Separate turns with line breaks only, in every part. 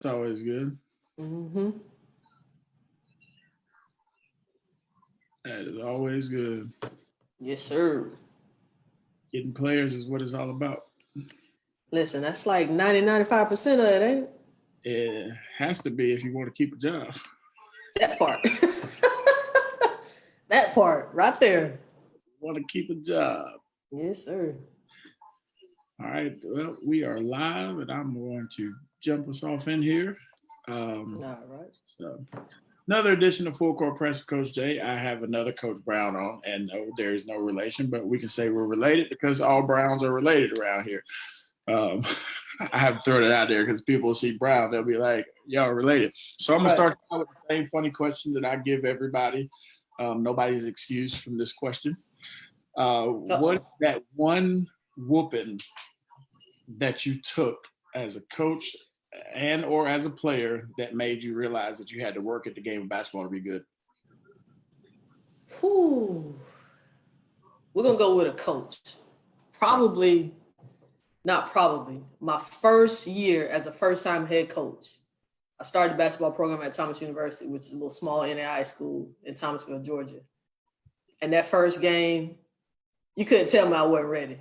It's always good.
Mm-hmm.
That is always good.
Yes, sir.
Getting players is what it's all about.
Listen, that's like 95% of it, ain't it?
It has to be if you want to keep a job.
That part. That part right there.
Want to keep a job.
Yes, sir.
All right. Well, we are live, and I'm going to jump us off in here.
All right.
So, another edition of Full Court Press with Coach J. I have another Coach Brown on, and no, there is no relation, but we can say we're related because all Browns are related around here. I have to throw it out there because people see Brown, they'll be like, y'all related. So I'm going to start with the same funny question that I give everybody. Nobody's excused from this question. What is that one whooping that you took as a coach and or as a player that made you realize that you had to work at the game of basketball to be good?
Whew. We're going to go with a coach. Not probably, my first year as a first-time head coach. I started the basketball program at Thomas University, which is a little small NAI school in Thomasville, Georgia. And that first game, you couldn't tell me I wasn't ready.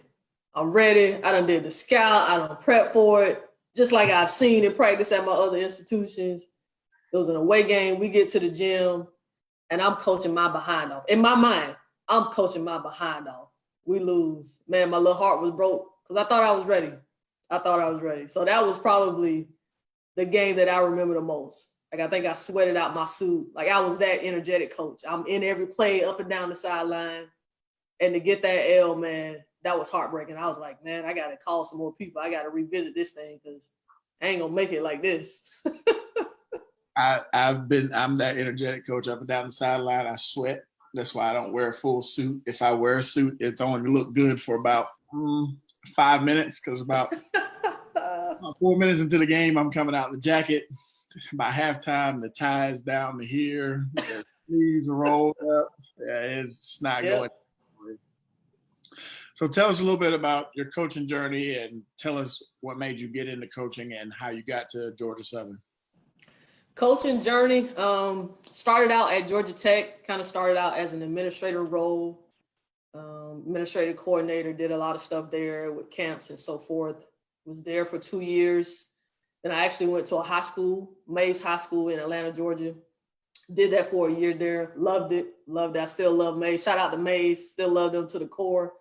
I'm ready. I done did the scout. I done prep for it, just like I've seen in practice at my other institutions. It was an away game. We get to the gym, and I'm coaching my behind off. In my mind, I'm coaching my behind off. We lose. Man, my little heart was broke because I thought I was ready. So that was probably the game that I remember the most. Like, I think I sweated out my suit. Like, I was that energetic coach. I'm in every play up and down the sideline. And to get that L, man, that was heartbreaking. I was like, man, I got to call some more people. I got to revisit this thing because I ain't going to make it like this.
I'm that energetic coach up and down the sideline. I sweat. That's why I don't wear a full suit. If I wear a suit, it's only to look good for about 5 minutes because about 4 minutes into the game, I'm coming out in the jacket. By halftime, the tie is down to here. The sleeves are rolled up. Yeah, it's not going. So tell us a little bit about your coaching journey and tell us what made you get into coaching and how you got to Georgia Southern.
Coaching journey started out at Georgia Tech, kind of started out as an administrator role, administrative coordinator, did a lot of stuff there with camps and so forth. Was there for 2 years. Then I actually went to a high school, Mays High School in Atlanta, Georgia. Did that for a year there. Loved it. I still love Mays. Shout out to Mays. Still love them to the core.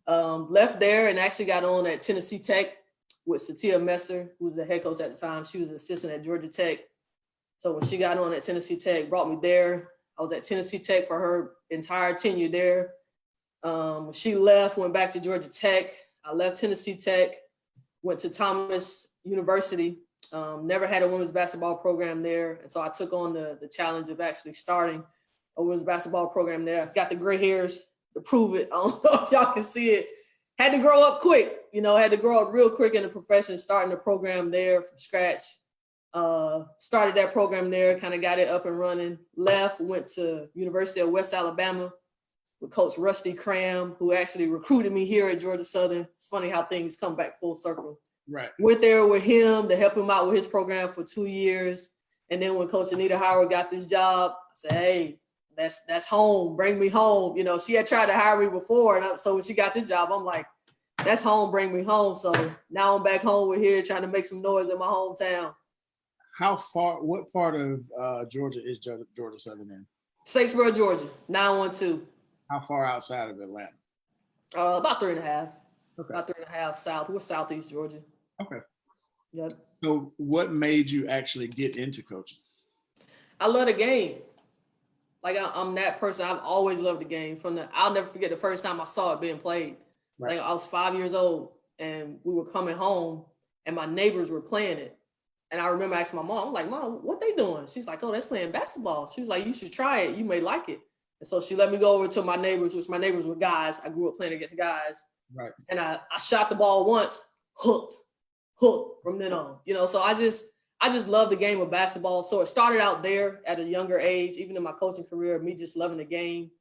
Left there and actually got on at Tennessee Tech with Satia Messer, who was the head coach at the time. She was an assistant at Georgia Tech. So when she got on at Tennessee Tech, brought me there. I was at Tennessee Tech for her entire tenure there. When she left, went back to Georgia Tech. I left Tennessee Tech, went to Thomas University. Never had a women's basketball program there. And so I took on the challenge of actually starting a women's basketball program there. Got the gray hairs to prove it. I don't know if y'all can see it. Had to grow up quick, had to grow up real quick in the profession, starting the program there from scratch. Started that program there, kind of got it up and running. Left, went to University of West Alabama with Coach Rusty Cram, who actually recruited me here at Georgia Southern. It's funny how things come back full circle.
Right.
Went there with him to help him out with his program for 2 years. And then when Coach Anita Howard got this job, I said, hey, that's home. Bring me home. She had tried to hire me before. And so when she got this job, I'm like, that's home. Bring me home. So now I'm back home. We're here trying to make some noise in my hometown.
What part of Georgia is Georgia Southern in?
Statesboro, Georgia, 912.
How far outside of Atlanta?
About 3.5.
Okay.
About 3.5 south. We're southeast Georgia.
Okay.
Yep.
So what made you actually get into coaching?
I love the game. Like I'm that person. I've always loved the game. I'll never forget the first time I saw it being played.
Right.
Like I was 5 years old and we were coming home and my neighbors were playing it. And I remember asking my mom, I'm like, Mom, what they doing? She's like, oh, that's playing basketball. She was like, you should try it. You may like it. And so she let me go over to my neighbors, which my neighbors were guys. I grew up playing against guys.
Right.
And I shot the ball once, hooked from then on. So I just love the game of basketball. So it started out there at a younger age, even in my coaching career, me just loving the game.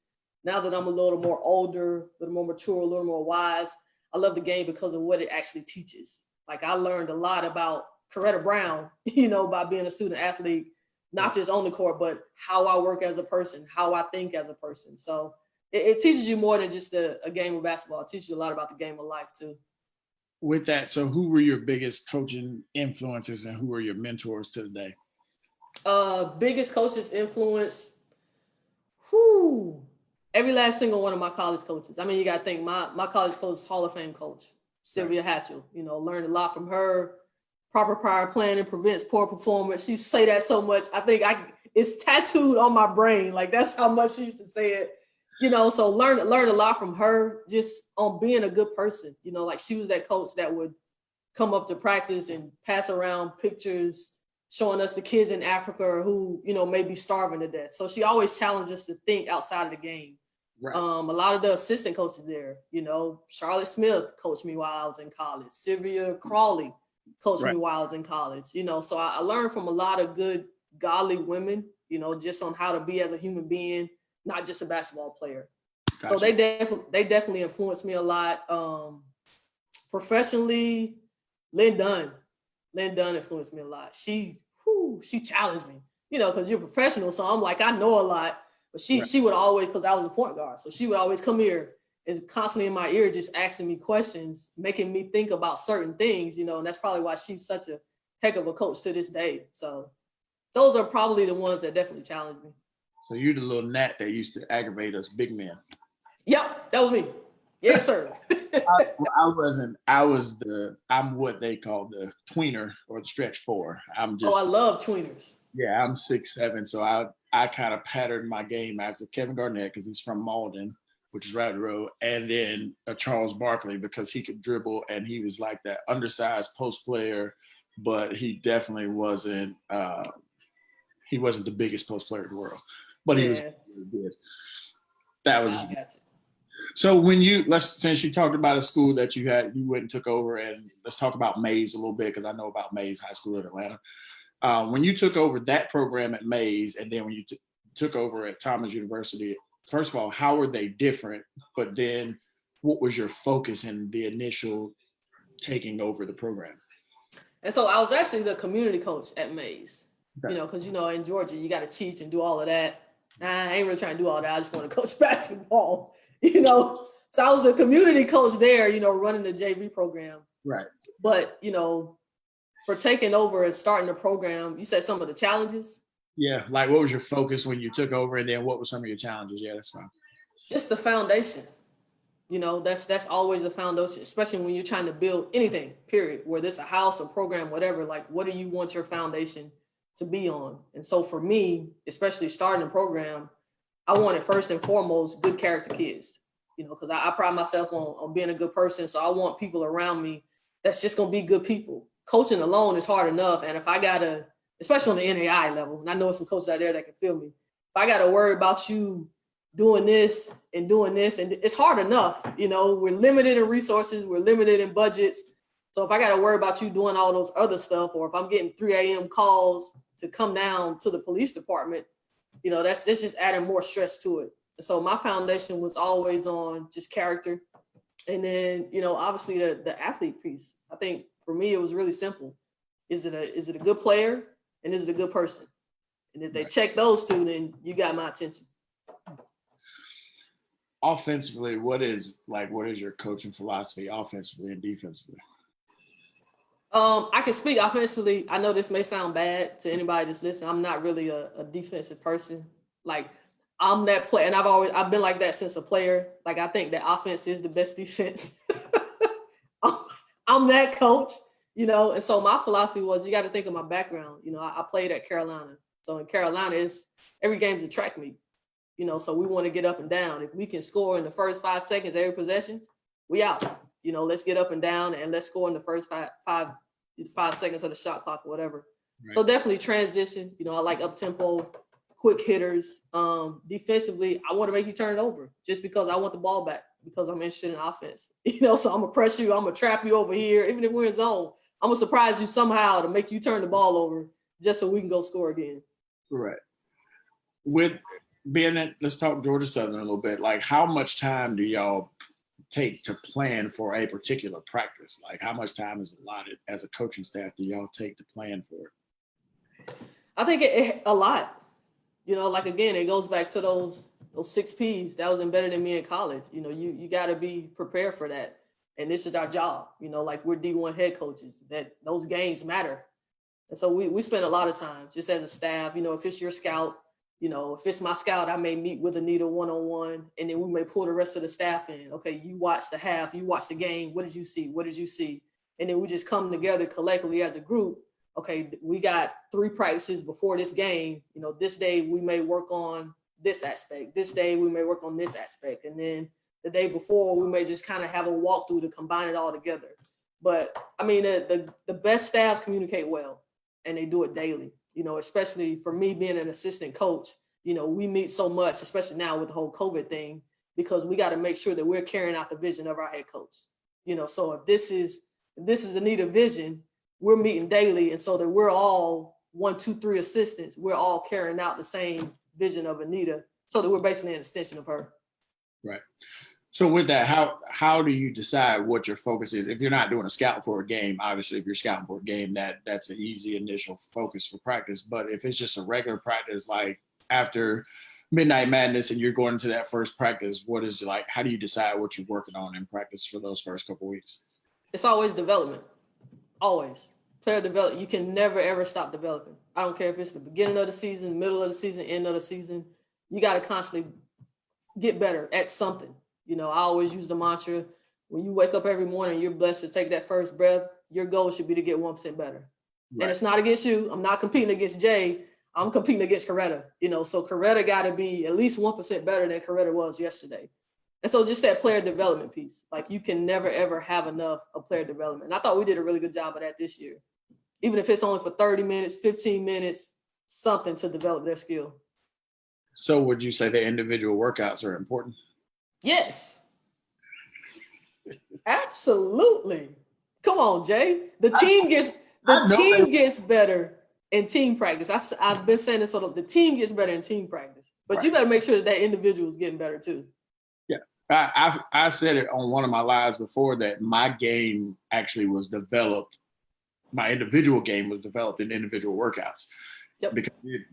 Now that I'm a little more older, a little more mature, a little more wise, I love the game because of what it actually teaches. Like I learned a lot about Coretta Brown, you know, by being a student athlete, not just on the court, but how I work as a person, how I think as a person. So it teaches you more than just a game of basketball. It teaches you a lot about the game of life too.
With that, so who were your biggest coaching influences and who were your mentors to the day?
Biggest coaches influence, whoo, every last single one of my college coaches. I mean, you got to think my college coach is Hall of Fame coach, Sylvia Hatchell. You know, learned a lot from her. Proper prior planning prevents poor performance. She used to say that so much. I think it's tattooed on my brain. Like that's how much she used to say it. You know, so learn a lot from her just on being a good person. You know, like she was that coach that would come up to practice and pass around pictures showing us the kids in Africa who, you know, may be starving to death. So she always challenged us to think outside of the game.
Right.
A lot of the assistant coaches there, you know, Charlotte Smith coached me while I was in college. Sylvia Crawley coached me while I was in college. You know, so I learned from a lot of good, godly women, you know, just on how to be as a human being, not just a basketball player. Gotcha. So they definitely influenced me a lot. Professionally, Lynn Dunn influenced me a lot. She challenged me, you know, because you're a professional. So I'm like, I know a lot, but she would always, because I was a point guard, so she would always come here and constantly in my ear, just asking me questions, making me think about certain things, you know, and that's probably why she's such a heck of a coach to this day. So those are probably the ones that definitely challenged me.
So you're the little gnat that used to aggravate us big men.
Yep, that was me. Yes, sir.
I'm what they call the tweener or the stretch four.
I love tweeners.
Yeah, I'm 6'7", so I kind of patterned my game after Kevin Garnett because he's from Malden, which is right the road, and then Charles Barkley because he could dribble and he was like that undersized post player, but he definitely wasn't the biggest post player in the world, but he was really good. That was. So when since you talked about a school that you went and took over, and let's talk about Mays a little bit because I know about Mays High School in Atlanta. When you took over that program at Mays, and then when you took over at Thomas University, first of all, how were they different? But then what was your focus in the initial taking over the program?
And so I was actually the community coach at Mays, you know, because, you know, in Georgia, you got to teach and do all of that. I ain't really trying to do all that. I just want to coach basketball, you know. So I was the community coach there, you know, running the JV program.
Right.
But, you know, for taking over and starting the program, you said some of the challenges?
Yeah, like what was your focus when you took over, and then what were some of your challenges? Yeah, that's fine.
Just the foundation. You know, that's always a foundation, especially when you're trying to build anything, period, whether it's a house, a program, whatever. Like, what do you want your foundation to be on? And so for me, especially starting a program, I wanted first and foremost good character kids, you know, because I pride myself on being a good person. So I want people around me that's just going to be good people. Coaching alone is hard enough. And if I got to, especially on the NAI level, and I know some coaches out there that can feel me, if I got to worry about you doing this, and it's hard enough, you know, we're limited in resources, we're limited in budgets. So if I got to worry about you doing all those other stuff, or if I'm getting 3 a.m. calls to come down to the police department, you know, that's just adding more stress to it. So my foundation was always on just character. And then, you know, obviously the athlete piece. I think for me, it was really simple. Is it a good player, and is it a good person? And if they check those two, then you got my attention.
Offensively, what is your coaching philosophy offensively and defensively?
I can speak offensively. I know this may sound bad to anybody that's listening. I'm not really a defensive person. Like, I'm that player, and I've been like that since a player. Like, I think that offense is the best defense. I'm that coach, you know. And so my philosophy was, you got to think of my background. You know, I played at Carolina. So in Carolina, every game's a track meet. You know, so we want to get up and down. If we can score in the first 5 seconds every possession, we out. You know, let's get up and down and let's score in the first five seconds of the shot clock or whatever. Right. So definitely transition. You know, I like up tempo, quick hitters. Defensively, I want to make you turn it over just because I want the ball back, because I'm interested in offense. You know, so I'm gonna press you, I'm gonna trap you over here. Even if we're in zone, I'm gonna surprise you somehow to make you turn the ball over just so we can go score again.
Right. With being at, let's talk Georgia Southern a little bit. Like, how much time do y'all take to plan for a particular practice? Like how much time is allotted as a coaching staff do y'all take to plan for it?
I think a lot. Like again, it goes back to those 6 P's that was embedded in me in college. You got to be prepared for that. And this is our job, like we're D1 head coaches, that those games matter. And so we spend a lot of time just as a staff, if it's your scout, if it's my scout, I may meet with Anita one-on-one, and then we may pull the rest of the staff in. Okay, you watch the half, you watch the game. What did you see? What did you see? And then we just come together collectively as a group. Okay, we got 3 practices before this game. This day we may work on this aspect. This day we may work on this aspect. And then the day before we may just kind of have a walkthrough to combine it all together. But I mean, the best staffs communicate well, and they do it daily. Especially for me being an assistant coach, we meet so much, especially now with the whole COVID thing, because we got to make sure that we're carrying out the vision of our head coach. So if this is Anita vision, we're meeting daily, and so that we're all 1, 2, 3 assistants. We're all carrying out the same vision of Anita, so that we're basically an extension of her.
Right. So with that, how do you decide what your focus is? If you're not doing a scout for a game, obviously, if you're scouting for a game, that's an easy initial focus for practice. But if it's just a regular practice, like after Midnight Madness and you're going into that first practice, how do you decide what you're working on in practice for those first couple of weeks?
It's always development. Always. Player development. You can never, ever stop developing. I don't care if it's the beginning of the season, middle of the season, end of the season. You got to constantly get better at something. I always use the mantra, when you wake up every morning, you're blessed to take that first breath. Your goal should be to get 1% better. Right. And it's not against you. I'm not competing against Jay. I'm competing against Coretta. So Coretta got to be at least 1% better than Coretta was yesterday. And so just that player development piece, like you can never, ever have enough of player development. And I thought we did a really good job of that this year. Even if it's only for 30 minutes, 15 minutes, something to develop their skill.
So would you say the individual workouts are important?
Yes. Absolutely. Come on, Jay. The team gets better in team practice. I've been saying this the team gets better in team practice. But right. You better make sure that individual is getting better too.
Yeah. I said it on one of my lives before that my game actually was developed. My individual game was developed in individual workouts. Yep.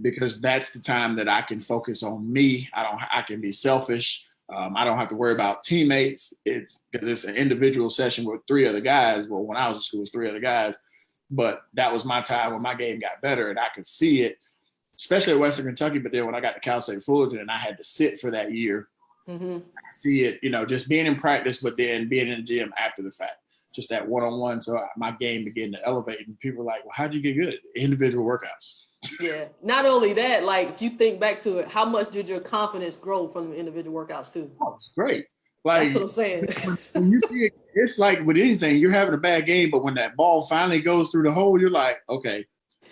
Because that's the time that I can focus on me. I can be selfish. I don't have to worry about teammates. It's because it's an individual session with 3 other guys. Well, when I was in school, it was 3 other guys. But that was my time when my game got better, and I could see it, especially at Western Kentucky. But then when I got to Cal State Fullerton and I had to sit for that year, I could see it, just being in practice, but then being in the gym after the fact, just that one-on-one. So my game began to elevate, and people were like, well, how'd you get good? Individual workouts. Yeah.
Not only that, like if you think back to it, how much did your confidence grow from the individual workouts too?
Oh, it's great. Like,
that's what I'm saying.
When you see it, it's like with anything, you're having a bad game, but when that ball finally goes through the hole, you're like, okay,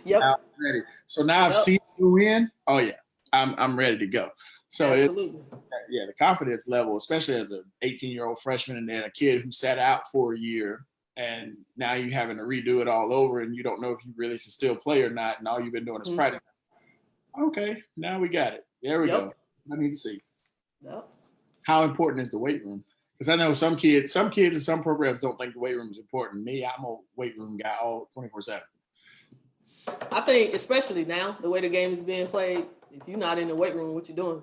yep,
now I'm ready. So now I've seen you in. Oh yeah, I'm ready to go. So the confidence level, especially as an 18-year-old freshman and then a kid who sat out for a year. And now you're having to redo it all over, and you don't know if you really can still play or not. And all you've been doing is practice. Okay, now we got it. There we go. I need to see.
Yep.
How important is the weight room? Because I know some kids in some programs don't think the weight room is important. Me, I'm a weight room guy all 24/7.
I think, especially now, the way the game is being played, if you're not in the weight room, what you doing?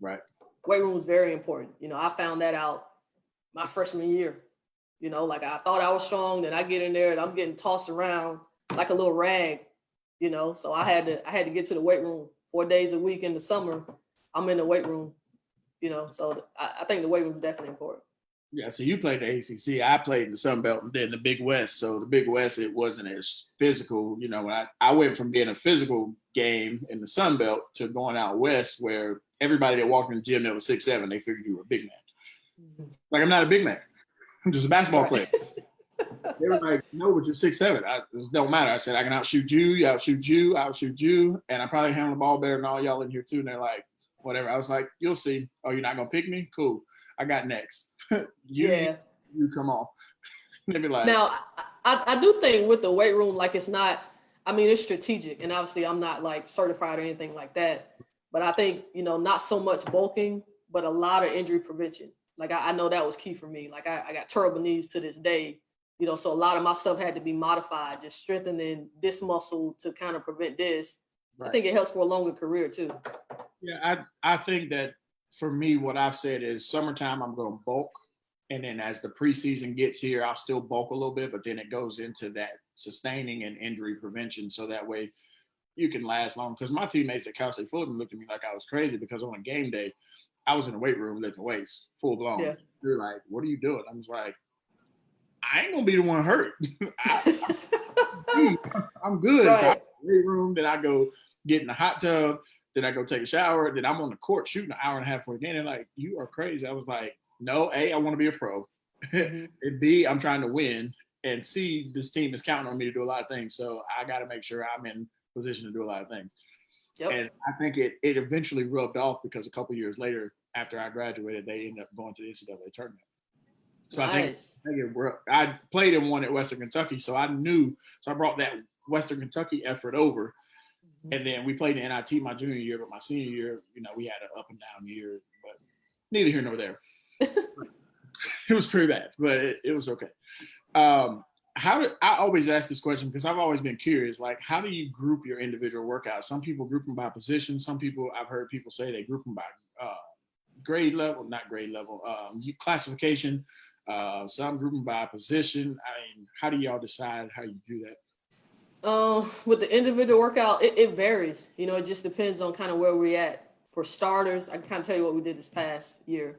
Right.
Weight room is very important. I found that out my freshman year. Like I thought I was strong, then I get in there and I'm getting tossed around like a little rag, So I had to get to the weight room 4 days a week in the summer. I'm in the weight room, So I think the weight room is definitely important.
Yeah, so you played the ACC. I played in the Sun Belt and then the Big West. So the Big West, it wasn't as physical. When I went from being a physical game in the Sun Belt to going out west where everybody that walked in the gym that was 6'7", they figured you were a big man. Like, I'm not a big man. I'm just a basketball player. They were like, no, but you're 6'7". It don't matter. I said, I can outshoot you, and I probably handle the ball better than all y'all in here too. And they're like, whatever. I was like, you'll see. Oh, you're not gonna pick me? Cool. I got next. you come on. They'd be like,
now I do think with the weight room, like it's strategic, and obviously I'm not like certified or anything like that. But I think, not so much bulking, but a lot of injury prevention. Like I know that was key for me. Like I got terrible knees to this day, so a lot of my stuff had to be modified, just strengthening this muscle to kind of prevent this. Right. I think it helps for a longer career too.
Yeah, I think that for me, what I've said is summertime, I'm going to bulk. And then as the preseason gets here, I'll still bulk a little bit, but then it goes into that sustaining and injury prevention. So that way you can last long. Because my teammates at Cal State Fulton looked at me like I was crazy because on a game day, I was in the weight room lifting weights, full blown. Yeah. They're like, what are you doing? I was like, I ain't going to be the one hurt. I'm good. Right. So I go to the weight room, then I go get in the hot tub, then I go take a shower, then I'm on the court shooting an hour and a half for a game. They're like, you are crazy. I was like, no, A, I want to be a pro. Mm-hmm. And B, I'm trying to win. And C, this team is counting on me to do a lot of things. So I got to make sure I'm in position to do a lot of things. Yep. And I think it eventually rubbed off because a couple of years later, after I graduated, they ended up going to the NCAA tournament. So nice. I played in one at Western Kentucky, so I knew. So I brought that Western Kentucky effort over. Mm-hmm. And then we played in NIT my junior year, but my senior year, we had an up and down year. But neither here nor there. It was pretty bad, but it was okay. I always ask this question because I've always been curious, like, how do you group your individual workouts? Some people group them by position. Some people, I've heard people say they group them by classification. Some group them by position. I mean, how do y'all decide how you do that?
With the individual workout, it varies. It just depends on kind of where we're at. For starters, I can kind of tell you what we did this past year.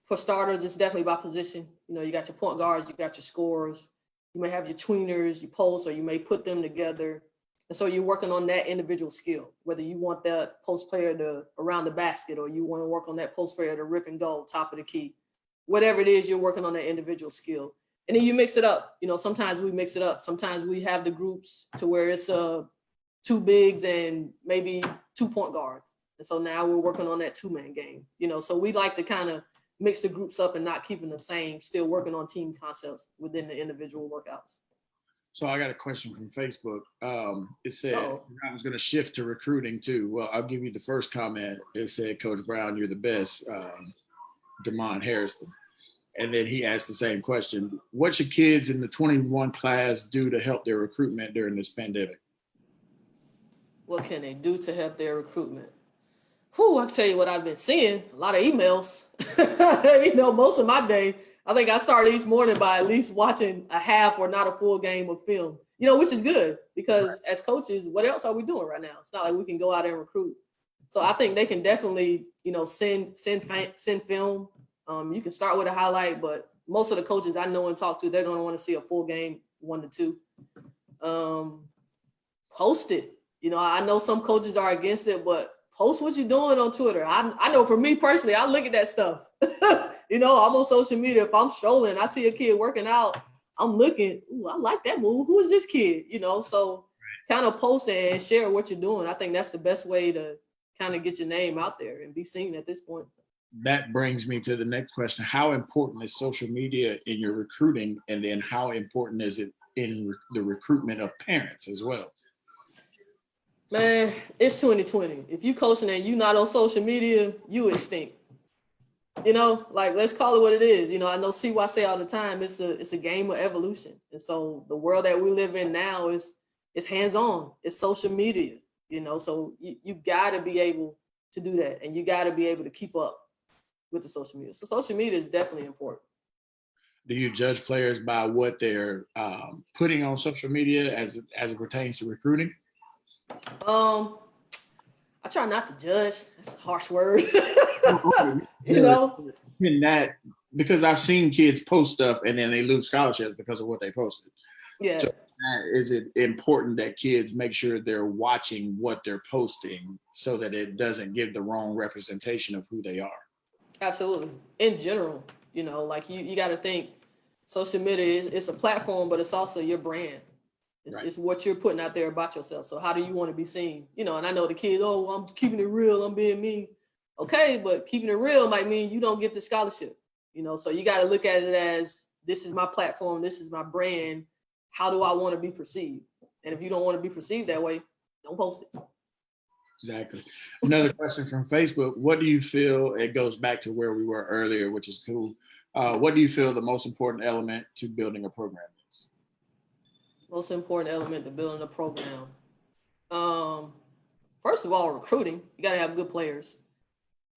For starters, it's definitely by position. You got your point guards, you got your scorers. You may have your tweeners, your posts, or you may put them together. And so you're working on that individual skill, whether you want that post player to around the basket or you want to work on that post player to rip and go, top of the key. Whatever it is, you're working on that individual skill. And then you mix it up. Sometimes we mix it up. Sometimes we have the groups to where it's 2 bigs and maybe 2 point guards. And so now we're working on that 2-man game. So we like to kind of mix the groups up and not keeping the same, still working on team concepts within the individual workouts.
So I got a question from Facebook. It said, I was going to shift to recruiting too. Well, I'll give you the first comment. It said, Coach Brown, you're the best, Damon Harrison. And then he asked the same question. What should kids in the 21 class do to help their recruitment during this pandemic?
What can they do to help their recruitment? I can tell you what I've been seeing, a lot of emails. Most of my day, I think I started each morning by at least watching a half or not a full game of film, which is good because as coaches, what else are we doing right now? It's not like we can go out and recruit. So I think they can definitely, send film. You can start with a highlight, but most of the coaches I know and talk to, they're going to want to see a full game, 1 to 2. Post it. I know some coaches are against it, but post what you're doing on Twitter. I know for me personally, I look at that stuff. I'm on social media. If I'm strolling, I see a kid working out, I'm looking, ooh, I like that move. Who is this kid? So kind of post and share what you're doing. I think that's the best way to kind of get your name out there and be seen at this point.
That brings me to the next question. How important is social media in your recruiting? And then how important is it in the recruitment of parents as well?
Man, it's 2020. If you coaching and you not on social media, you extinct. Let's call it what it is. I know CY say all the time, it's a game of evolution. And so the world that we live in now is hands-on. It's social media, so you got to be able to do that. And you got to be able to keep up with the social media. So social media is definitely important.
Do you judge players by what they're putting on social media as it pertains to recruiting?
I try not to judge. That's a harsh word.
In that, because I've seen kids post stuff and then they lose scholarships because of what they posted.
Yeah.
So is it important that kids make sure they're watching what they're posting so that it doesn't give the wrong representation of who they are?
Absolutely. In general, you got to think social media it's a platform, but it's also your brand. It's what you're putting out there about yourself. So how do you want to be seen? And I know the kids, I'm keeping it real, I'm being mean. Okay, but keeping it real might mean you don't get the scholarship. So you got to look at it as this is my platform, this is my brand. How do I want to be perceived? And if you don't want to be perceived that way, don't post it.
Exactly. Another question from Facebook. What do you feel, it goes back to where we were earlier, which is cool. What do you feel the most important element to building a program is?
Most important element to building a program. First of all, recruiting. You got to have good players.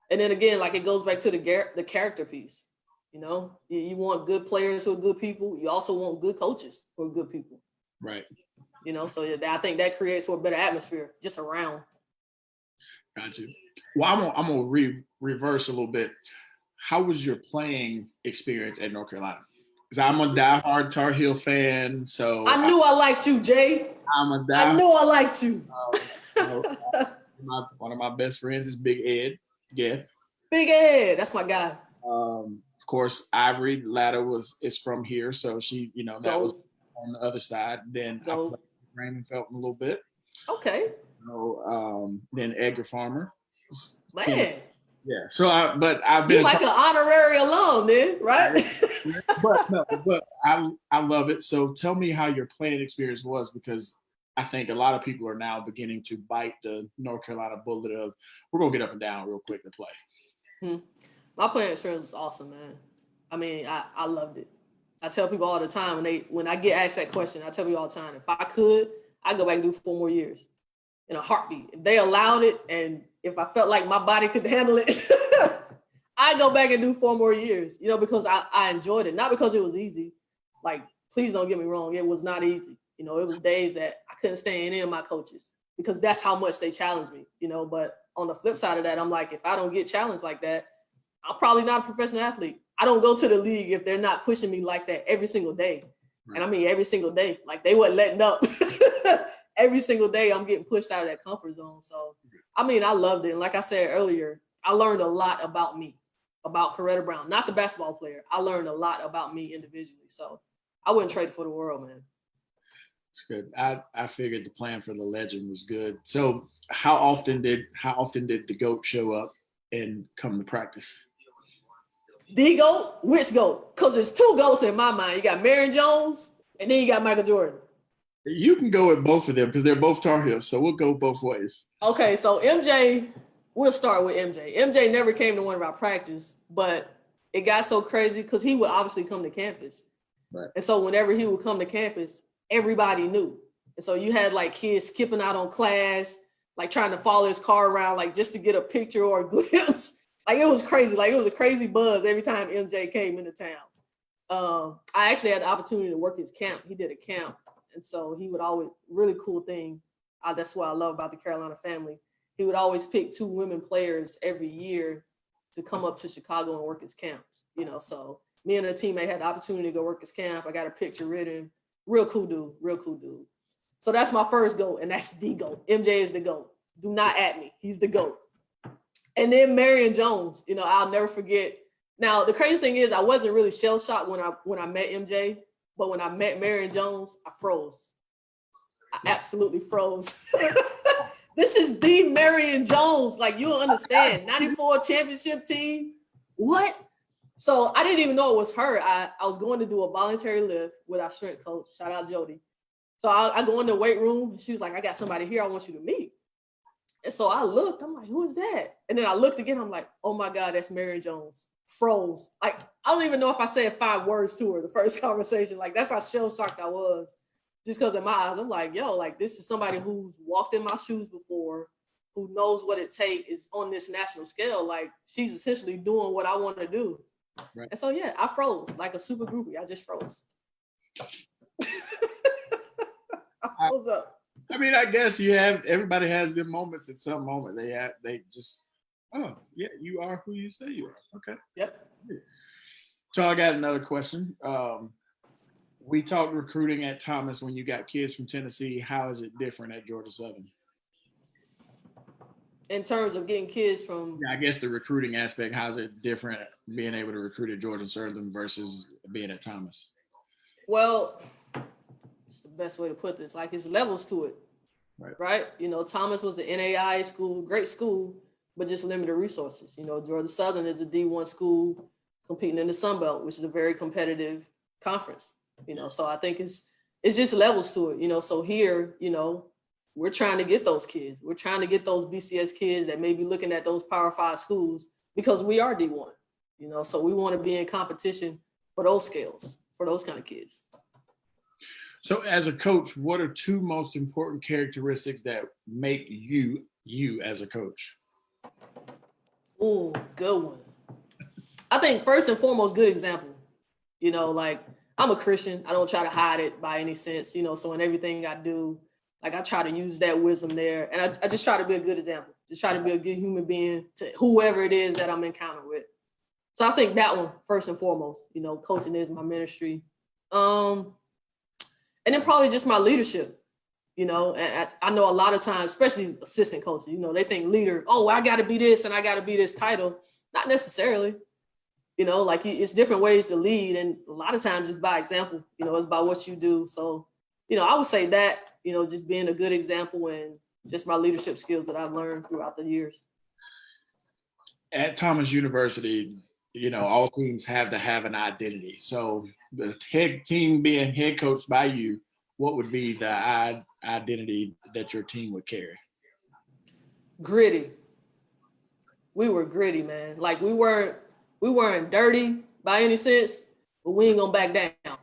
And then again, like it goes back to the character piece. You know, you want good players who are good people. You also want good coaches who are good people.
Right.
You know, so I think that creates for a better atmosphere just around.
Got you. Well, I'm gonna reverse a little bit. How was your playing experience at North Carolina? Because I'm a diehard Tar Heel fan, so
I knew I liked you, Jay. I knew I liked you.
One of my best friends is Big Ed. Yeah.
Big Ed, that's my guy.
Of course, Ivory Latta is from here, so she, that was on the other side. Then I played with Raymond Felton a little bit.
Okay.
Then Edgar Farmer.
Man.
Yeah. So, I've been
like an honorary alum, then, right?
but I love it. So, tell me how your playing experience was, because I think a lot of people are now beginning to bite the North Carolina bullet of we're gonna get up and down real quick to play.
My playing experience was awesome, man. I mean, I loved it. I tell people all the time when I get asked that question, I tell people all the time, if I could, I'd go back and do 4 more years in a heartbeat. If they allowed it, and if I felt like my body could handle it, I'd go back and do 4 more years, because I enjoyed it. Not because it was easy. Like, please don't get me wrong. It was not easy. It was days that I couldn't stand any of my coaches because that's how much they challenged me, but on the flip side of that, I'm like, if I don't get challenged like that, I'm probably not a professional athlete. I don't go to the league if they're not pushing me like that every single day. Right. And I mean, every single day, like they weren't letting up. Every single day I'm getting pushed out of that comfort zone. So, I mean, I loved it. And like I said earlier, I learned a lot about me, about Coretta Brown, not the basketball player. I learned a lot about me individually. So I wouldn't trade it for the world, man.
It's good. I figured the plan for the legend was good. So how often did the GOAT show up and come to practice?
The GOAT? Which GOAT? Because there's 2 GOATs in my mind. You got Marion Jones, and then you got Michael Jordan.
You can go with both of them because they're both Tar Heels, so we'll go both ways.
Okay, so MJ, we'll start with MJ. MJ never came to one of our practice, but it got so crazy because he would obviously come to campus.
Right.
And so whenever he would come to campus, everybody knew. And so you had like kids skipping out on class, like trying to follow his car around, like just to get a picture or a glimpse. Like it was crazy. Like it was a crazy buzz every time MJ came into town. I actually had the opportunity to work his camp. He did a camp. And so he would always, really cool thing. That's what I love about the Carolina family. He would always pick 2 women players every year to come up to Chicago and work his camps. So me and a teammate had the opportunity to go work his camp. I got a picture written. Real cool dude. So that's my first GOAT, and that's the GOAT. MJ is the GOAT. Do not at me. He's the GOAT. And then Marion Jones, I'll never forget. Now, the crazy thing is I wasn't really shell-shocked when I met MJ, but when I met Marion Jones, I froze. I absolutely froze. This is the Marion Jones. Like, you don't understand. 94 championship team. What? So I didn't even know it was her. I was going to do a voluntary lift with our strength coach. Shout out Jody. So I go in the weight room, and she was like, I got somebody here I want you to meet. And so I looked, I'm like, who is that? And then I looked again, I'm like, oh my God, that's Marion Jones. Froze. Like, I don't even know if I said 5 words to her the first conversation. Like, that's how shell-shocked I was. Just because in my eyes, I'm like, yo, like, this is somebody who's walked in my shoes before, who knows what it takes, is on this national scale. Like, she's essentially doing what I want to do. Right. And so, yeah, I froze like a super groupie. I just froze. I froze up.
I mean, I guess everybody has their moments at some moment. They just, oh, yeah, you are who you say you are. Okay.
Yep.
So I got another question. We talked recruiting at Thomas when you got kids from Tennessee. How is it different at Georgia Southern?
In terms of getting kids from...
Yeah, I guess the recruiting aspect, how's it different being able to recruit at Georgia Southern versus being at Thomas?
Well, it's the best way to put this. Like, it's levels to it, right? Thomas was an NAIA school, great school, but just limited resources. Georgia Southern is a D1 school competing in the Sun Belt, which is a very competitive conference. So I think it's just levels to it. So here, we're trying to get those kids. We're trying to get those BCS kids that may be looking at those Power 5 schools because we are D1, you know, so we want to be in competition for those scales, for those kind of kids.
So as a coach, what are two most important characteristics that make you as a coach?
Oh, good one. I think first and foremost, good example. You know, like I'm a Christian. I don't try to hide it by any sense, you know, so in everything I do, like I try to use that wisdom there. And I just try to be a good example. Just try to be a good human being to whoever it is that I'm encountering with. So I think that one, first and foremost, you know, coaching is my ministry. And then probably just my leadership, you know, and I know a lot of times, especially assistant coaches, you know, they think leader, oh, I got to be this and I got to be this title. Not necessarily, you know, like it's different ways to lead. And a lot of times it's by example, you know, it's by what you do. So, you know, I would say that, you know, just being a good example and just my leadership skills that I've learned throughout the years.
At Thomas University, you know, all teams have to have an identity. So the head team being head coached by you, what would be the identity that your team would carry?
Gritty. We were gritty, man. Like we weren't dirty by any sense, but we ain't gonna back down.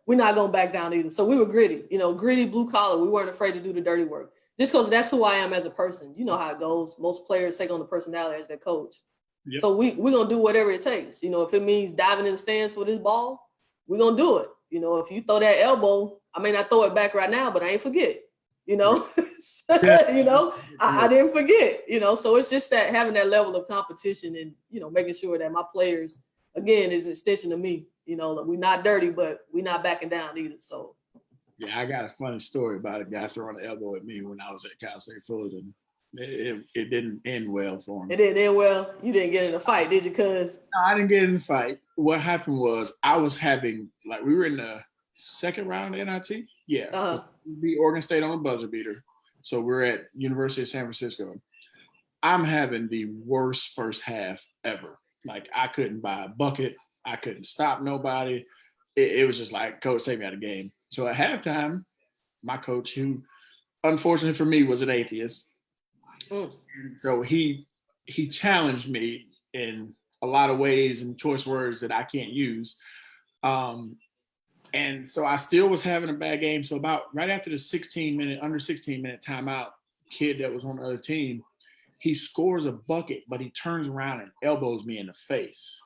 We're not gonna back down either. So we were gritty, you know, gritty, blue collar. We weren't afraid to do the dirty work. Just because that's who I am as a person. You know how it goes. Most players take on the personality as their coach. Yep. So we're gonna do whatever it takes. You know, if it means diving in the stands for this ball, we're gonna do it. You know, if you throw that elbow, I may not throw it back right now, but I ain't forget. You know, you know, I didn't forget. You know, so it's just that having that level of competition and, you know, making sure that my players, again, is an extension of me. You know, we're not dirty, but we're not backing down either. So.
Yeah, I got a funny story about a guy throwing an elbow at me when I was at Cal State Fullerton. It didn't end well for him.
It didn't end well. You didn't get in a fight, did you, cuz?
No, I didn't get in a fight. What happened was I was having, like, we were in the second round of NIT. Yeah. We beat Oregon State on a buzzer beater. So we're at University of San Francisco. I'm having the worst first half ever. Like, I couldn't buy a bucket. I couldn't stop nobody. It was just like, coach, take me out of the game. So at halftime, my coach, who unfortunately for me was an atheist, so he challenged me in a lot of ways and choice words that I can't use. And so I still was having a bad game. So about right after the under 16 minute timeout, kid that was on the other team, he scores a bucket, but he turns around and elbows me in the face.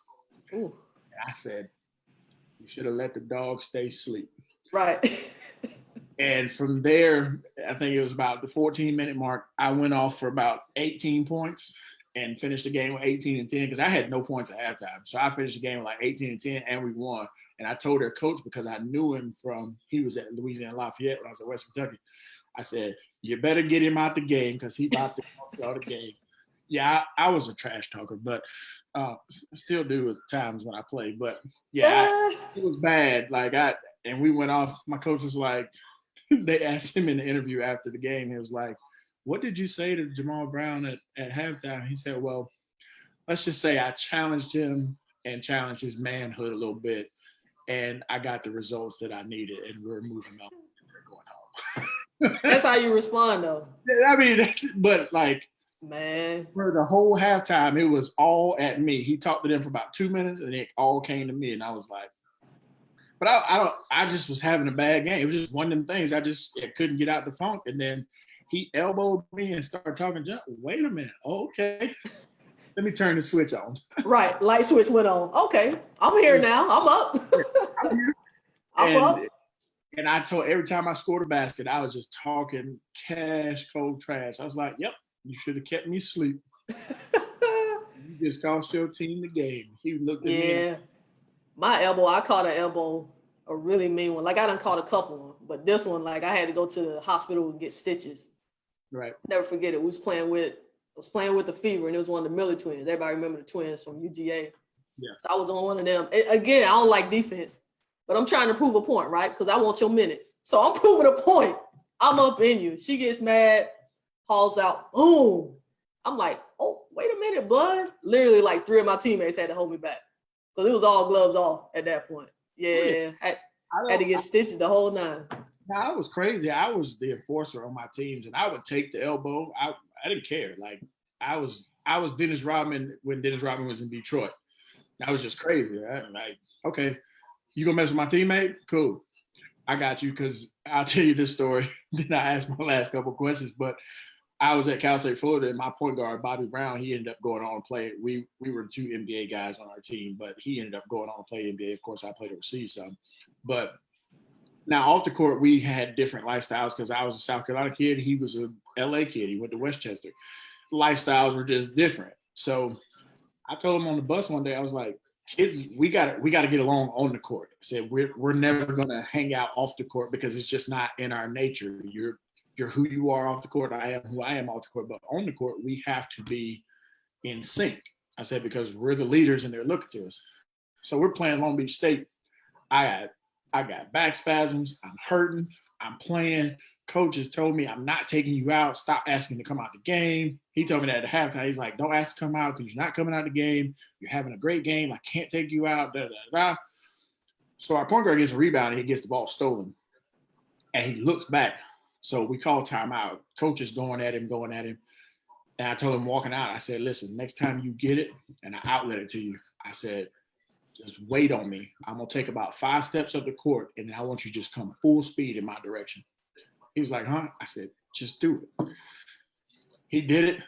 Ooh. And I said, you should have let the dog stay asleep.
Right.
And from there, I think it was about the 14-minute mark, I went off for about 18 points and finished the game with 18 and 10 because I had no points at halftime. So I finished the game with like 18 and 10 and we won. And I told their coach, because I knew him he was at Louisiana Lafayette when I was at West Kentucky. I said, you better get him out the game because he about to cost out the game. Yeah, I was a trash talker, but still do at times when I play. But yeah, it was bad. And we went off. My coach was like, they asked him in the interview after the game. He was like, what did you say to Jamal Brown at halftime? He said, well, let's just say I challenged him and challenged his manhood a little bit. And I got the results that I needed. And we're moving on. We're going home.
That's how you respond, though.
I mean, but like,
man,
for the whole halftime, it was all at me. He talked to them for about 2 minutes and it all came to me. And I was like, but I just was having a bad game. It was just one of them things. I couldn't get out the funk. And then he elbowed me and started talking. Wait a minute. Okay. Let me turn the switch on.
Right. Light switch went on. Okay. I'm here now. I'm up.
I'm here. I'm up. And I told every time I scored a basket, I was just talking cash, cold trash. I was like, yep, you should have kept me asleep. You just cost your team the game. He looked at me.
Yeah. My elbow, I caught an elbow, a really mean one. Like I done caught a couple, but this one, like I had to go to the hospital and get stitches.
Right. Never
forget it. I was playing with the Fever, and it was one of the Miller twins. Everybody remember the twins from UGA. Yeah. So I was on one of them. Again, I don't like defense, but I'm trying to prove a point, right? Because I want your minutes. So I'm proving a point. I'm up in you. She gets mad, hauls out, boom. I'm like, oh, wait a minute, bud. Literally, like 3 of my teammates had to hold me back. Because it was all gloves off at that point. Yeah, I had to get stitches the whole 9.
Now, I was crazy. I was the enforcer on my teams, and I would take the elbow. I didn't care. Like I was Dennis Rodman when Dennis Rodman was in Detroit. I was just crazy. Right? Like, okay, you gonna mess with my teammate? Cool. I got you, because I'll tell you this story. Then I asked my last couple of questions, but I was at Cal State Florida, and my point guard, Bobby Brown, he ended up going on and play. We were two NBA guys on our team, but he ended up going on to play NBA. Of course, I played overseas some. But now off the court, we had different lifestyles, because I was a South Carolina kid. He was a LA kid. He went to Westchester. Lifestyles were just different. So I told him on the bus one day, I was like, kids, we got to get along on the court. I said, we're never going to hang out off the court, because it's just not in our nature. You're who you are off the court. I am who I am off the court. But on the court, we have to be in sync. I said, because we're the leaders and they're looking to us. So we're playing Long Beach State. I got back spasms. I'm hurting. I'm playing. Coach has told me, I'm not taking you out. Stop asking to come out the game. He told me that at halftime. He's like, don't ask to come out, because you're not coming out the game. You're having a great game. I can't take you out. Da, da, da. So our point guard gets a rebound and he gets the ball stolen. And he looks back. So we call timeout. Coach is going at him. And I told him walking out, I said, listen, next time you get it, and I outlet it to you, I said, just wait on me. I'm going to take about 5 steps up the court, and then I want you to just come full speed in my direction. He was like, huh? I said, just do it. He did it.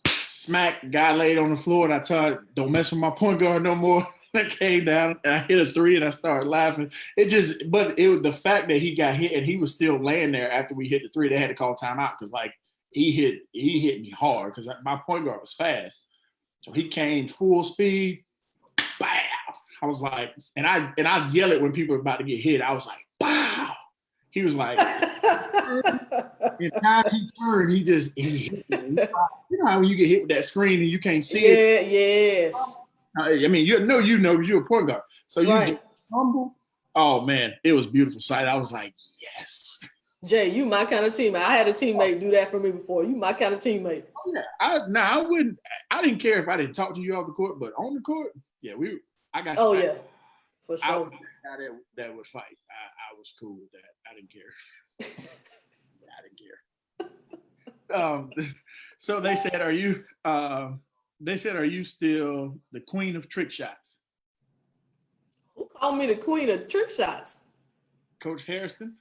Smack, guy laid on the floor, and I told him, don't mess with my point guard no more. I came down, and I hit a 3, and I started laughing. But it was the fact that he got hit, and he was still laying there after we hit the 3. They had to call timeout, because like he hit me hard, because my point guard was fast. So he came full speed. Bow. I was like, and I yell it when people are about to get hit. I was like, wow. He was like, and how he turned, he hit me. You know how when you get hit with that screen and you can't see it?
Yes.
I mean, you know, because you're a point guard. So you just humble. Oh man, it was a beautiful sight. I was like, yes.
Jay, you my kind of teammate. I had a teammate do that for me before. You my kind of teammate.
Oh, yeah. I wouldn't. I didn't care if I didn't talk to you off the court, but on the court, yeah, I got.
Oh yeah, for sure.
I was that would fight. I was cool with that. I didn't care. I didn't care. So they said, "Are you?" They said, "Are you still the queen of trick shots?"
Who called me the queen of trick shots?
Coach Harrison,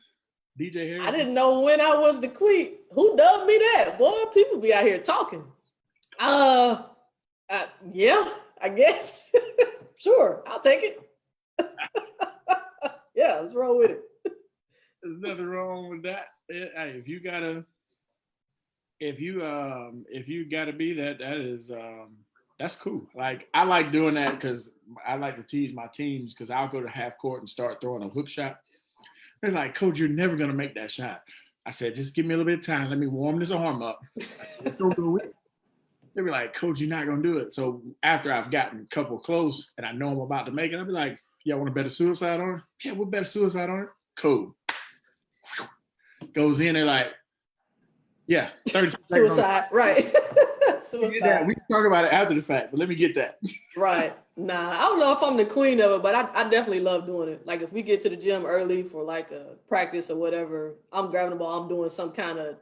DJ Harrison.
I didn't know when I was the queen. Who dubbed me that? Boy, people be out here talking. Yeah, I guess. Sure, I'll take it. Yeah, let's roll with it.
There's nothing wrong with that. Hey, if you gotta be that is that's cool. Like I like doing that, because I like to tease my teams, because I'll go to half court and start throwing a hook shot. They're like, Coach, you're never gonna make that shot. I said, just give me a little bit of time. Let me warm this arm up. Let's go with it. They be like, Coach, you're not gonna do it. So after I've gotten a couple close and I know I'm about to make it, I'll be like, y'all want to bet a suicide on it? Yeah, we'll bet a suicide on it. Cool. Goes in, they're like, yeah, 30
suicide, right. Suicide.
We can talk about it after the fact, but let me get that.
Right. Nah, I don't know if I'm the queen of it, but I definitely love doing it. Like if we get to the gym early for like a practice or whatever, I'm grabbing the ball, I'm doing some kind of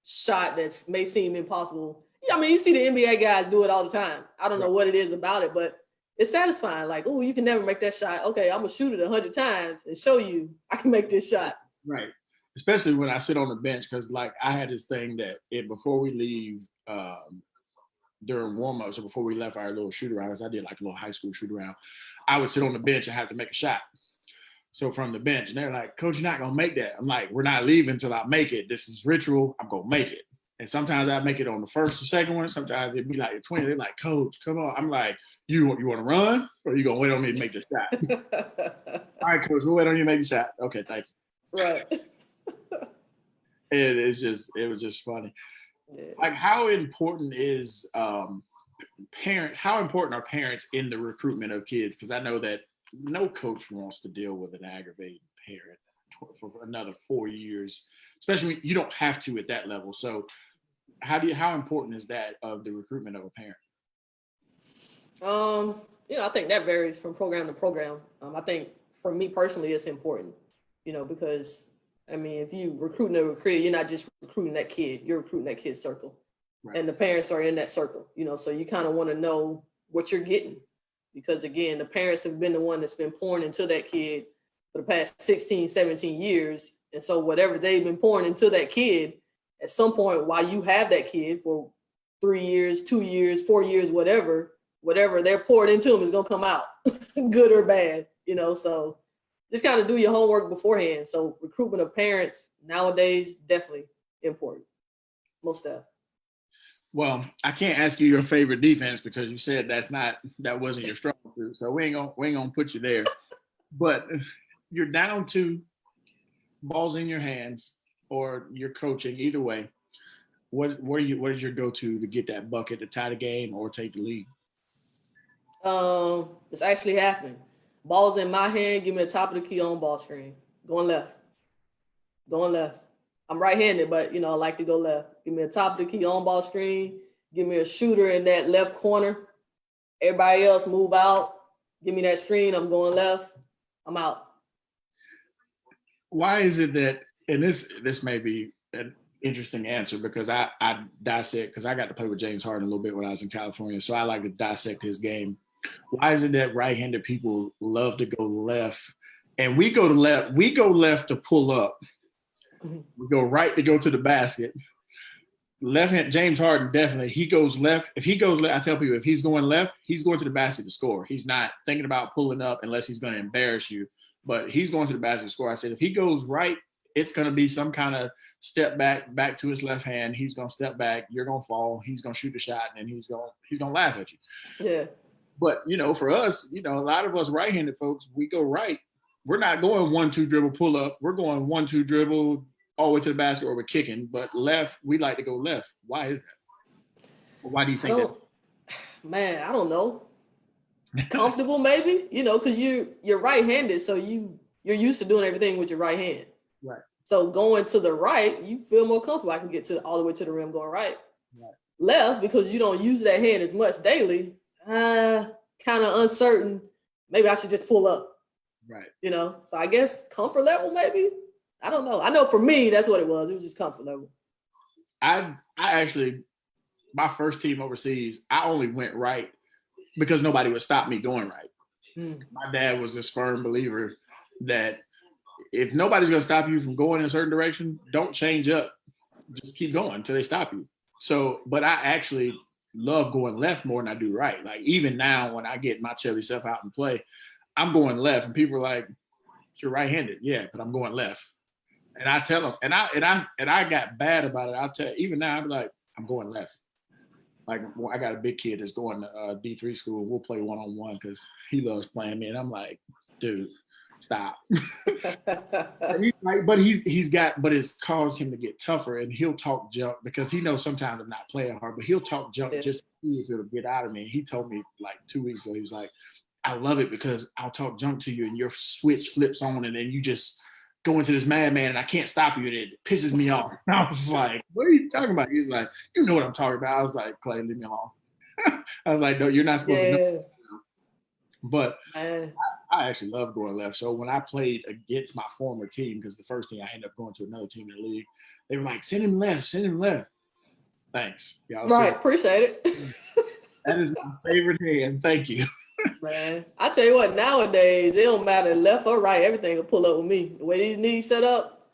shot that may seem impossible. Yeah, I mean, you see the NBA guys do it all the time. I don't know what it is about it, but it's satisfying. Like, oh, you can never make that shot. Okay, I'm gonna shoot it 100 times and show you I can make this shot.
Right. Especially when I sit on the bench, because like I had this thing that before we leave during warm-ups, or before we left our little shoot arounds, I did like a little high school shoot around. I would sit on the bench and have to make a shot. So from the bench, and they're like, Coach, you're not gonna make that. I'm like, we're not leaving until I make it. This is ritual. I'm gonna make it. And sometimes I make it on the first or second one. Sometimes it'd be like the 20. They're like, Coach, come on. I'm like, you want to run, or you gonna wait on me to make the shot? All right, Coach, we'll wait on you to make the shot. Okay, thank you.
Right.
It was just funny. Yeah. Like, how important is parents? How important are parents in the recruitment of kids? Because I know that no coach wants to deal with an aggravated parent for another 4 years, especially when you don't have to at that level. So, how important is that of the recruitment of a parent?
I think that varies from program to program. I think for me personally, it's important, because I mean, if you recruiting a recruiter, you're not just recruiting that kid, you're recruiting that kid's circle.
Right.
And the parents are in that circle, so you kind of want to know what you're getting. Because again, the parents have been the one that's been pouring into that kid for the past 16, 17 years. And so whatever they've been pouring into that kid, at some point while you have that kid for 3 years, 2 years, 4 years, whatever they're poured into them is going to come out, good or bad, so just kind of do your homework beforehand. So recruitment of parents nowadays, definitely important. Most stuff.
Well, I can't ask you your favorite defense because you said that wasn't your strong suit. So we ain't gonna put you there. But you're down to balls in your hands, or you're coaching. Either way, what is your go-to to get that bucket to tie the game or take the lead?
It's actually happening. Ball's in my hand. Give me a top of the key on ball screen. Going left. I'm right-handed, but I like to go left. Give me a top of the key on ball screen. Give me a shooter in that left corner. Everybody else move out. Give me that screen. I'm going left. I'm out.
Why is it that? And this may be an interesting answer because I dissect, because I got to play with James Harden a little bit when I was in California, so I like to dissect his game. Why is it that right-handed people love to go left, and we go left to pull up? We go right to go to the basket. Left hand, James Harden definitely, he goes left. If he goes left, I tell people if he's going left, he's going to the basket to score. He's not thinking about pulling up unless he's going to embarrass you, but he's going to the basket to score. I said, if he goes right, it's going to be some kind of step back to his left hand. He's going to step back. You're going to fall. He's going to shoot a shot, and he's going to laugh at you.
Yeah.
But, for us, a lot of us right-handed folks, we go right. We're not going 1-2 dribble pull up. We're going 1-2 dribble all the way to the basket, or we're kicking. But left, we like to go left. Why is that? Or why do you think that?
Man, I don't know. Comfortable maybe, because you're right-handed, so you're used to doing everything with your right hand.
Right.
So going to the right, you feel more comfortable. I can get all the way to the rim going right.
Right.
Left, because you don't use that hand as much daily, kind of uncertain. Maybe I should just pull up.
Right.
So I guess comfort level maybe. I don't know. I know for me, that's what it was. It was just comfort level.
I actually, my first team overseas, I only went right because nobody would stop me going right. My dad was this firm believer that if nobody's going to stop you from going in a certain direction, don't change up. Just keep going until they stop you. So, but I actually love going left more than I do right. Like even now when I get my chubby self out and play, I'm going left and people are like, you're right-handed. Yeah, but I'm going left. And I tell them, and I got bad about it. I'll tell even now, I'm like, I'm going left. Like I got a big kid that's going to D3 school. We'll play one-on-one because he loves playing me. And I'm like, dude, stop. He's like, but it's caused him to get tougher, and he'll talk junk because he knows sometimes I'm not playing hard, but he'll talk junk just to see if it'll get out of me. He told me like 2 weeks ago, he was like, I love it because I'll talk junk to you and your switch flips on and then you just go into this madman and I can't stop you and it pisses me off. And I was like, what are you talking about? He was like, you know what I'm talking about. I was like, Clay, leave me alone. I was like, no, you're not supposed to know. But I actually love going left. So when I played against my former team, because the first thing I ended up going to another team in the league, they were like, send him left. Thanks. Y'all
right, appreciate it.
That is my favorite hand. Thank you.
Man, I tell you what, nowadays, it don't matter left or right. Everything will pull up with me. The way these knees set up,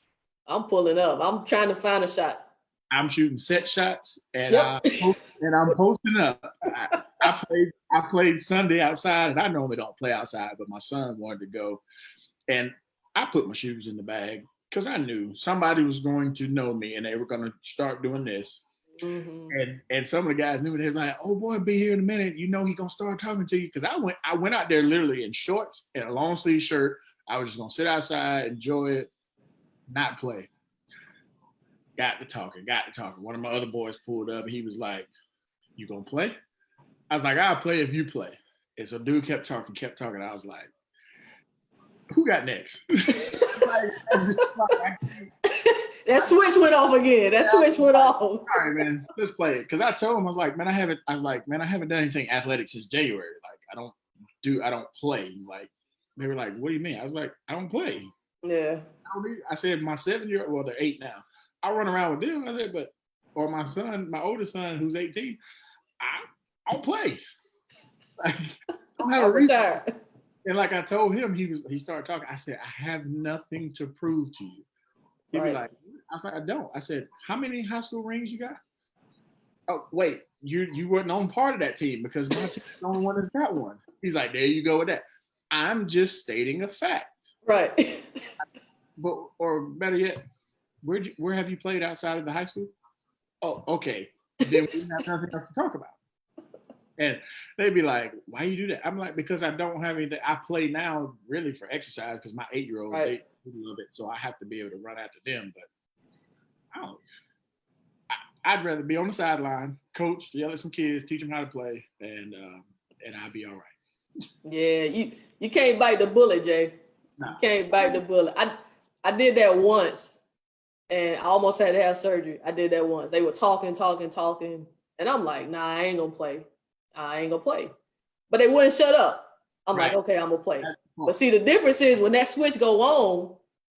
I'm pulling up. I'm trying to find a shot.
I'm shooting set shots, and I'm posting up. I played Sunday outside, and I normally don't play outside, but my son wanted to go, and I put my shoes in the bag because I knew somebody was going to know me, and they were going to start doing this. Mm-hmm. And some of the guys knew me. They was like, "Oh boy, be here in a minute. He gonna start talking to you." Because I went out there literally in shorts and a long sleeve shirt. I was just gonna sit outside, enjoy it, not play. Got to talking. One of my other boys pulled up. He was like, "You gonna play?" I was like, "I'll play if you play." And so dude kept talking. I was like, "Who got next?"
That switch went off again.
All right, man, let's play it. Because I told him, I was like, man, I haven't done anything athletic since January. Like, I don't play. Like, they were like, what do you mean? I was like, I don't play.
Yeah.
I said, my 7-year-old, well, they're 8 now. I run around with them. I said, or my son, my oldest son, who's 18, I'll play. Like, I don't have a
I'm
reason.
retired.
And like I told him, he started talking. I said, I have nothing to prove to you. He'd be
Right.
like, I said, I don't. I said, how many high school rings you got? Oh, wait, you weren't on part of that team because my team's the only one that's got one. He's like, there you go with that. I'm just stating a fact.
Right.
But, or better yet, where have you played outside of the high school? Oh, okay. Then we have nothing else to talk about. And they'd be like, why you do that? I'm like, because I don't have anything. I play now really for exercise because my 8-year-olds,
Right.
they love it. So I have to be able to run after them. But I'd rather be on the sideline, coach, yell at some kids, teach them how to play, and I'll be all right.
Yeah, you can't bite the bullet, Jay.
No.
You can't bite the bullet. I did that once, and I almost had to have surgery. I did that once. They were talking, and I'm like, nah, I ain't gonna play. But they wouldn't shut up. I'm
Right.
like, okay, I'm gonna play. But see, the difference is when that switch go on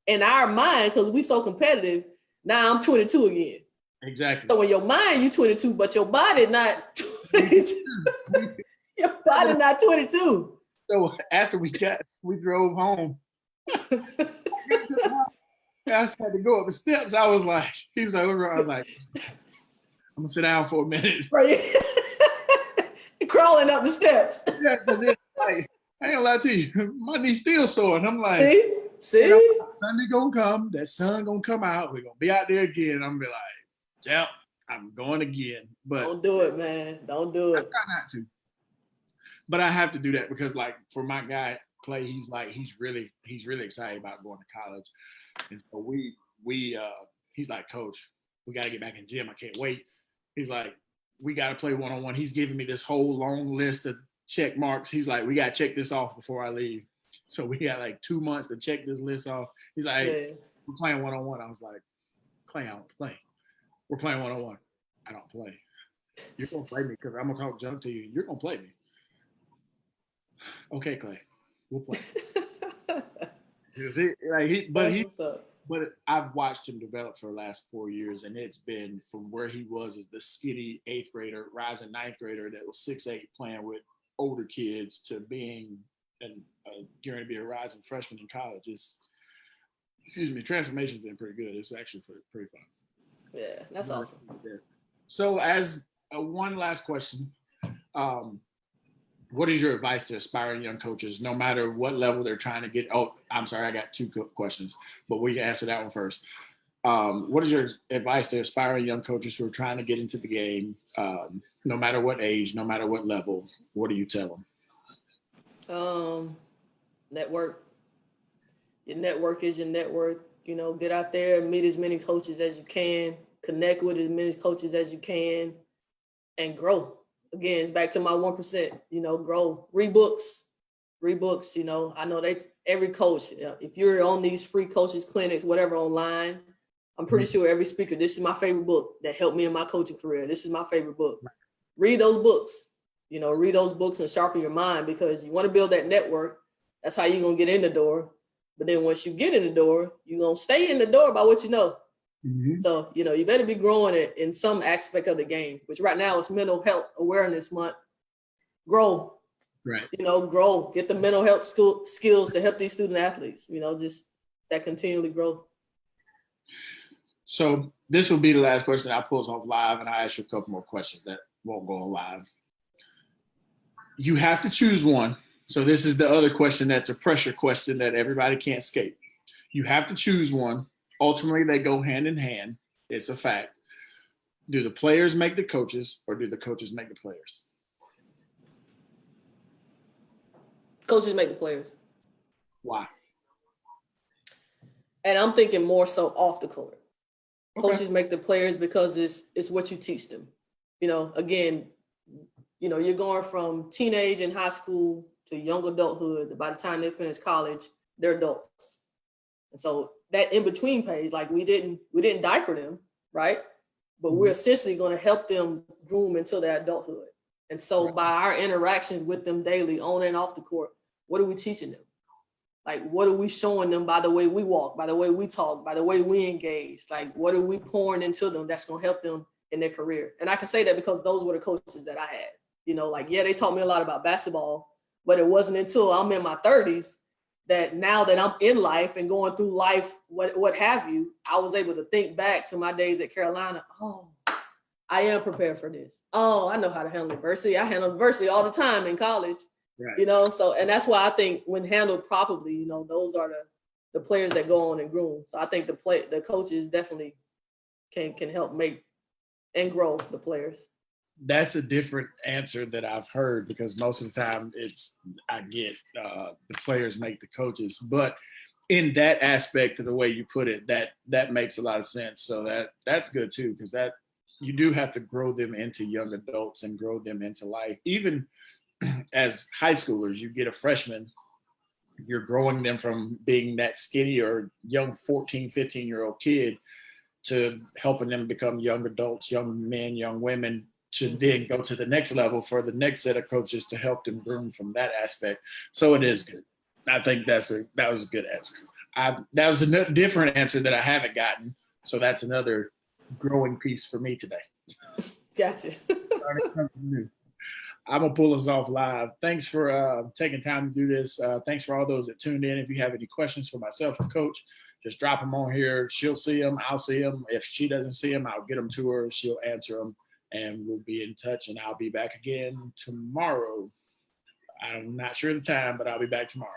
in our mind, because we so competitive, now I'm 22 again.
Exactly.
So in your mind, you 22, but your body not 22. Your body not 22.
So after we drove home, I had to go up the steps. He was like, I was like, I'm gonna sit down for a minute.
Right. Crawling up the steps.
Yeah, like, I ain't gonna lie to you, my knee's still sore, and I'm like,
see,
Sunday gonna come, that sun gonna come out, we're gonna be out there again. I'm gonna be like, yep, I'm going again. But
don't do it, man. Don't do it.
I try not to. But I have to do that because, like, for my guy Clay, he's really excited about going to college, and so he's like, Coach, we got to get back in gym. I can't wait. He's like, we got to play one-on-one. He's giving me this whole long list of check marks. He's like, we got to check this off before I leave. So we got like 2 months to check this list off. He's like, hey, we're playing one-on-one. I was like, Clay, I don't play. We're playing one-on-one. I don't play. You're gonna play me because I'm gonna talk junk to you. You're gonna play me. Okay, Clay, we'll play. But I've watched him develop for the last 4 years, and it's been from where he was as the skinny 8th grader, rising 9th grader that was 6'8", playing with older kids, to being and going to be a rising freshman in college. Transformation's been pretty good. It's actually pretty fun.
Yeah, that's awesome.
So, as one last question, what is your advice to aspiring young coaches, no matter what level they're trying to get? Oh, I'm sorry, I got 2 questions, but we can answer that one first. What is your advice to aspiring young coaches who are trying to get into the game, no matter what age, no matter what level? What do you tell
them? Network. Your network is your net worth. You know, get out there and meet as many coaches as you can, connect with as many coaches as you can, and grow. Again, it's back to my 1%, you know, grow. Read books, you know. I know every coach, if you're on these free coaches clinics, whatever, online, I'm pretty sure every speaker, this is my favorite book that helped me in my coaching career. This is my favorite book. Read those books, you know, read those books and sharpen your mind, because you want to build that network. That's how you're going to get in the door. But then once you get in the door, you're going to stay in the door by what you know. Mm-hmm. So, you know, you better be growing it in some aspect of the game, which right now is Mental Health Awareness Month. Grow.
Right.
You know, grow. Get the mental health skills to help these student athletes, you know, just that continually grow.
So this will be the last question. I'll pull us off live, and I'll ask you a couple more questions that won't go on live. You have to choose one. So this is the other question that's a pressure question that everybody can't escape. You have to choose one. Ultimately, they go hand in hand. It's a fact. Do the players make the coaches, or do the coaches make the players?
Coaches make the players.
Why?
And I'm thinking more so off the court.
Okay.
Coaches make the players because it's what you teach them. You know, again, you know, you're going from teenage and high school to young adulthood. By the time they finish college, they're adults. And so that in between phase, like we didn't diaper them, right? But we're essentially going to help them groom into their adulthood. And so by our interactions with them daily, on and off the court, what are we teaching them? Like, what are we showing them by the way we walk, by the way we talk, by the way we engage? Like, what are we pouring into them that's going to help them in their career? And I can say that because those were the coaches that I had. You know, like, yeah, they taught me a lot about basketball, but it wasn't until I'm in my 30s that now that I'm in life and going through life, what have you, I was able to think back to my days at Carolina. Oh, I am prepared for this. Oh, I know how to handle adversity. I handle adversity all the time in college.
Right.
You know, so, and that's why I think when handled properly, you know, those are the players that go on and groom. So I think the coaches definitely can help make and grow the players.
That's a different answer that I've heard, because most of the time I get the players make the coaches, but in that aspect of the way you put it, that makes a lot of sense. So that's good too, because that you do have to grow them into young adults and grow them into life. Even as high schoolers, you get a freshman, you're growing them from being that skinny or young 14, 15-year-old kid to helping them become young adults, young men, young women, to then go to the next level for the next set of coaches to help them groom from that aspect. So it is good. I think that was a good answer. That was a different answer that I haven't gotten. So that's another growing piece for me today.
Gotcha.
I'm going to pull us off live. Thanks for taking time to do this. Thanks for all those that tuned in. If you have any questions for myself or Coach, just drop them on here. She'll see them. I'll see them. If she doesn't see them, I'll get them to her. She'll answer them, and we'll be in touch. And I'll be back again tomorrow. I'm not sure the time, but I'll be back tomorrow.